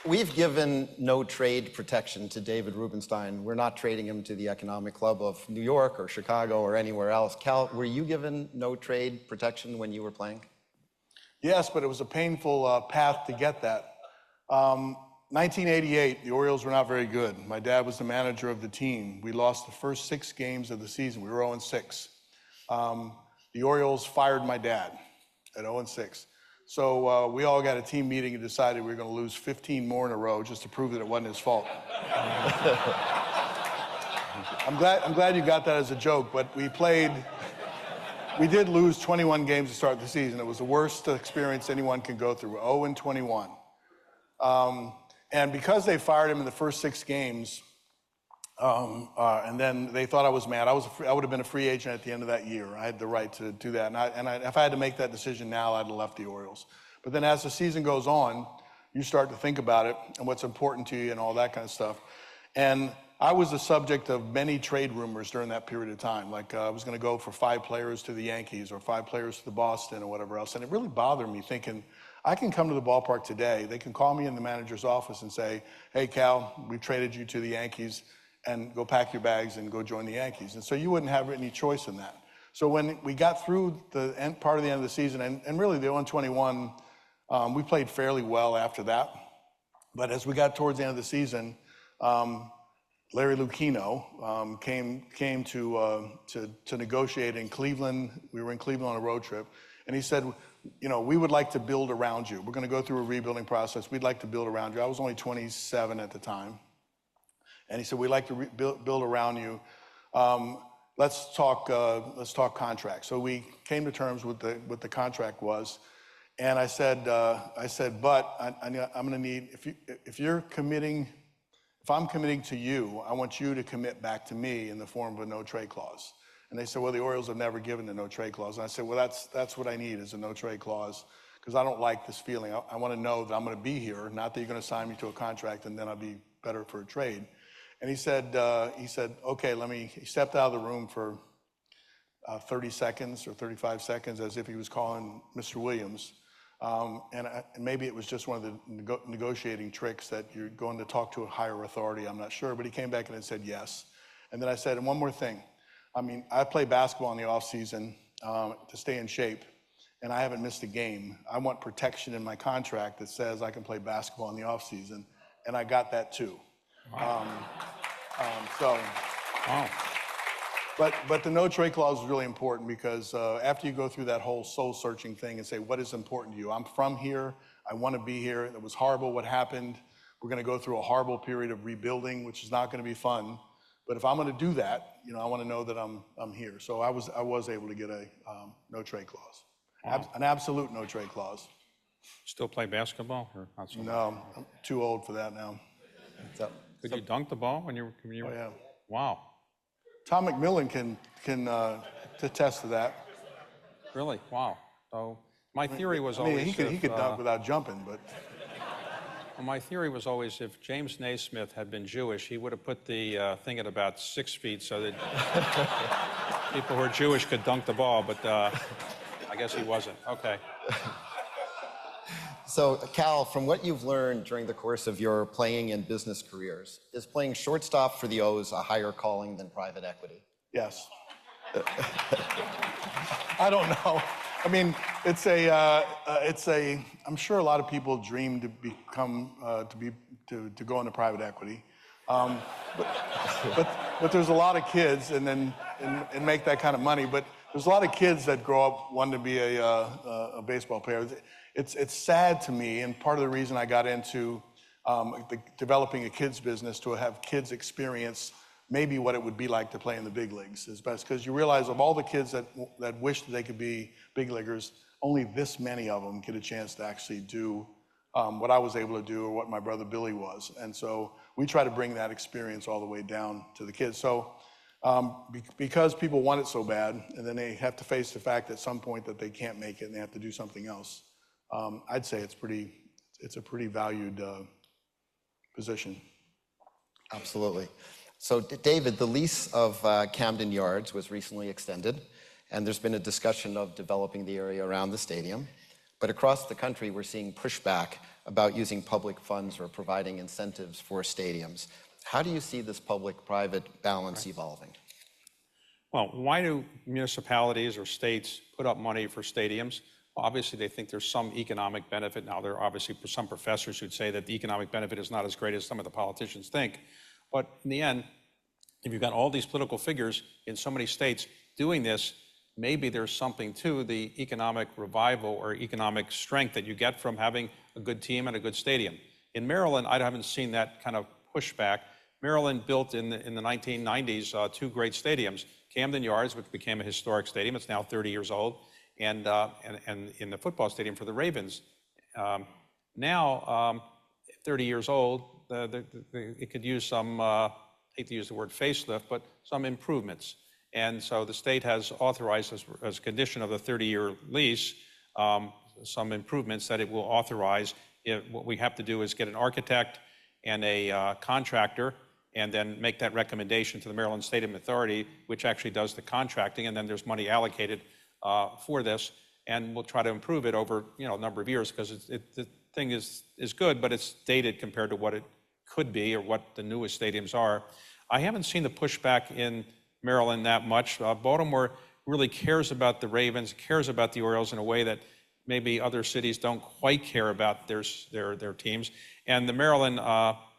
we've given no trade protection to David Rubenstein. We're not trading him to the Economic Club of New York or Chicago or anywhere else. Cal, were you given no trade protection when you were playing? Yes, but it was a painful path to get that. 1988, the Orioles were not very good. My dad was the manager of the team. We lost the first 6 games of the season. We were 0-6. The Orioles fired my dad at 0-6. So we all got a team meeting and decided we were going to lose 15 more in a row just to prove that it wasn't his fault. I'm glad you got that as a joke, but we did lose 21 games to start the season. It was the worst experience anyone can go through, 0-21. And because they fired him in the first 6 games, and then they thought I was mad, I would have been a free agent at the end of that year. I had the right to do that. And if I had to make that decision now, I'd have left the Orioles. But then as the season goes on, you start to think about it and what's important to you and all that kind of stuff. And I was the subject of many trade rumors during that period of time. Like I was going to go for 5 players to the Yankees or 5 players to the Boston or whatever else. And it really bothered me thinking, I can come to the ballpark today. They can call me in the manager's office and say, hey, Cal, we traded you to the Yankees, and go pack your bags and go join the Yankees. And so you wouldn't have any choice in that. So when we got through the part of the end of the season, and really the 0-21, we played fairly well after that. But as we got towards the end of the season, Larry Lucchino came to negotiate in Cleveland. We were in Cleveland on a road trip, and he said, you know, we would like to build around you. We're going to go through a rebuilding process. We'd like to build around you. I was only 27 at the time, and he said, we'd like to build around you. Let's talk contract. So we came to terms with what the contract was, and I said, but I'm going to need, if I'm committing to you, I want you to commit back to me in the form of a no-trade clause. And they said, well, the Orioles have never given a no-trade clause. And I said, well, that's what I need is a no-trade clause, because I don't like this feeling. I want to know that I'm going to be here, not that you're going to sign me to a contract and then I'll be better for a trade. And he said, okay, he stepped out of the room for 30 seconds or 35 seconds as if he was calling Mr. Williams. And maybe it was just one of the negotiating tricks that you're going to talk to a higher authority, I'm not sure, but he came back and said yes. And then I said, and one more thing. I mean, I play basketball in the off season to stay in shape, and I haven't missed a game. I want protection in my contract that says I can play basketball in the off season, and I got that too. Wow. But the no-trade clause is really important because after you go through that whole soul-searching thing and say, what is important to you? I'm from here. I want to be here. It was horrible what happened. We're going to go through a horrible period of rebuilding, which is not going to be fun. But if I'm going to do that, you know, I want to know that I'm here. So I was able to get a no-trade clause, an absolute no-trade clause. Still play basketball or not so much? No, I'm too old for that now. Could you dunk the ball when you were? Oh yeah. Wow. Tom McMillan can attest to that. Really? Wow. So my theory was I mean, always he could dunk without jumping, but. Well, my theory was always if James Naismith had been Jewish, he would have put the thing at about 6 feet so that people who are Jewish could dunk the ball, but I guess he wasn't. Okay. So, Cal, from what you've learned during the course of your playing and business careers, is playing shortstop for the O's a higher calling than private equity? Yes. I don't know. I mean, I'm sure a lot of people dream to become, to go into private equity. But there's a lot of kids and make that kind of money. But there's a lot of kids that grow up wanting to be a baseball player. It's sad to me, and part of the reason I got into developing a kids business to have kids experience maybe what it would be like to play in the big leagues is best, because you realize of all the kids that wish that they could be big leaguers, only this many of them get a chance to actually do what I was able to do or what my brother Billy was. And so we try to bring that experience all the way down to the kids. So because people want it so bad, and then they have to face the fact at some point that they can't make it and they have to do something else, I'd say it's a pretty valued position. Absolutely. So, David, the lease of Camden Yards was recently extended, and there's been a discussion of developing the area around the stadium. But across the country, we're seeing pushback about using public funds or providing incentives for stadiums. How do you see this public-private balance evolving? Well, why do municipalities or states put up money for stadiums? Well, obviously, they think there's some economic benefit. Now, there are obviously some professors who'd say that the economic benefit is not as great as some of the politicians think. But in the end, if you've got all these political figures in so many states doing this, maybe there's something to the economic revival or economic strength that you get from having a good team and a good stadium. In Maryland, I haven't seen that kind of pushback. Maryland built in the 1990s 2 great stadiums, Camden Yards, which became a historic stadium. It's now 30 years old, and in the football stadium for the Ravens. Now, 30 years old, it could use some, I hate to use the word facelift, but some improvements. And so the state has authorized as a condition of the 30-year lease, some improvements that it will authorize. What we have to do is get an architect and a contractor and then make that recommendation to the Maryland Stadium Authority, which actually does the contracting, and then there's money allocated for this, and we'll try to improve it over a number of years, because the thing is good, but it's dated compared to what it could be or what the newest stadiums are. I haven't seen the pushback in Maryland that much. Baltimore really cares about the Ravens, cares about the Orioles in a way that maybe other cities don't quite care about their teams. And the Maryland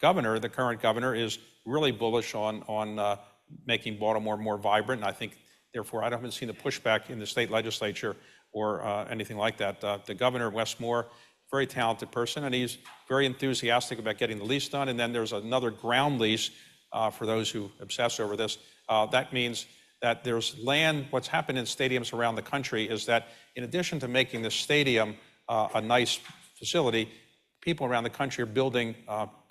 governor, the current governor, is really bullish on making Baltimore more vibrant. And I think, therefore, I haven't seen the pushback in the state legislature or anything like that. The governor, Westmore, very talented person, and he's very enthusiastic about getting the lease done. And then there's another ground lease for those who obsess over this. That means that there's land. What's happened in stadiums around the country is that in addition to making the stadium a nice facility, people around the country are building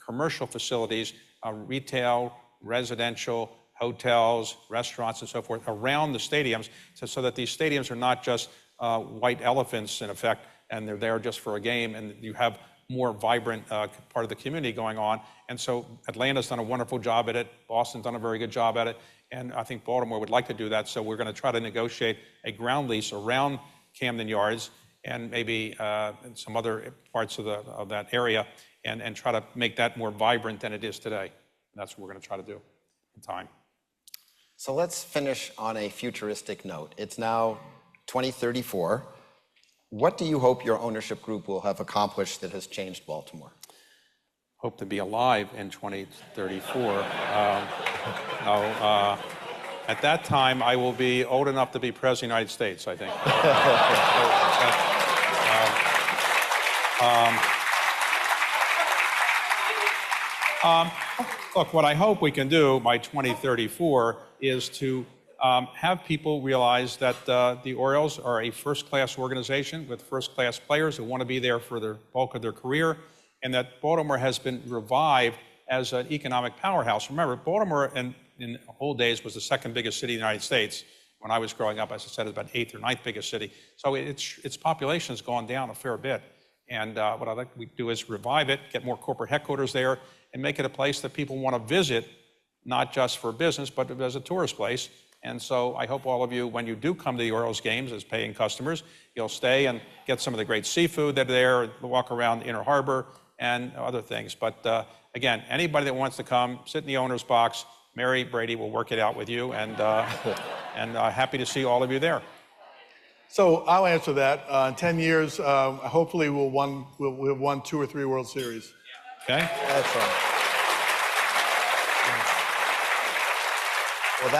commercial facilities, retail, residential, hotels, restaurants, and so forth around the stadiums, so that these stadiums are not just white elephants, in effect, and they're there just for a game, and you have more vibrant part of the community going on. And so Atlanta's done a wonderful job at it. Boston's done a very good job at it. And I think Baltimore would like to do that. So we're going to try to negotiate a ground lease around Camden Yards and maybe in some other parts of that area, and try to make that more vibrant than it is today. And that's what we're going to try to do in time. So let's finish on a futuristic note. It's now 2034. What do you hope your ownership group will have accomplished that has changed Baltimore? Hope to be alive in 2034. At that time, I will be old enough to be President of the United States, I think. Look, what I hope we can do by 2034 is to have people realize that the Orioles are a first-class organization with first-class players who want to be there for the bulk of their career, and that Baltimore has been revived as an economic powerhouse. Remember, Baltimore in old days was the second biggest city in the United States. When I was growing up, as I said, it was about 8th or 9th biggest city. So its population has gone down a fair bit. And what I'd like to do is revive it, get more corporate headquarters there, and make it a place that people want to visit, not just for business, but as a tourist place. And so I hope all of you, when you do come to the Orioles games as paying customers, you'll stay and get some of the great seafood that are there, walk around the Inner Harbor, and other things. But again, anybody that wants to come, sit in the owner's box. Mary Brady will work it out with you, and happy to see all of you there. So I'll answer that. In 10 years, hopefully we'll have won 2 or 3 World Series. Okay? That's right. Well,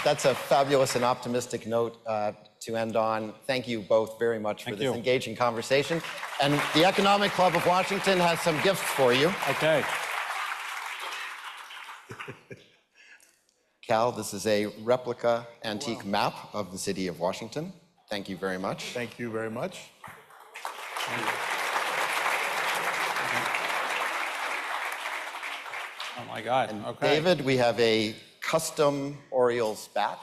that's a fabulous and optimistic note to end on. Thank you both very much for this engaging conversation. And the Economic Club of Washington has some gifts for you. Okay. Cal, this is a replica antique map of the city of Washington. Thank you very much. Thank you very much. Oh my God. And okay. David, we have a custom Orioles bat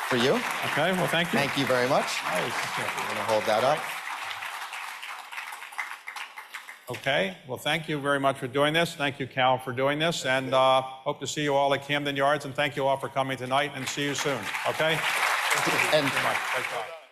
for you. Okay, well, thank you. Thank you very much. Nice. I'm going to hold that up. Okay, well, thank you very much for doing this. Thank you, Cal, for doing this. And hope to see you all at Camden Yards. And thank you all for coming tonight, and see you soon. Okay? And Thank you very much. Thank you.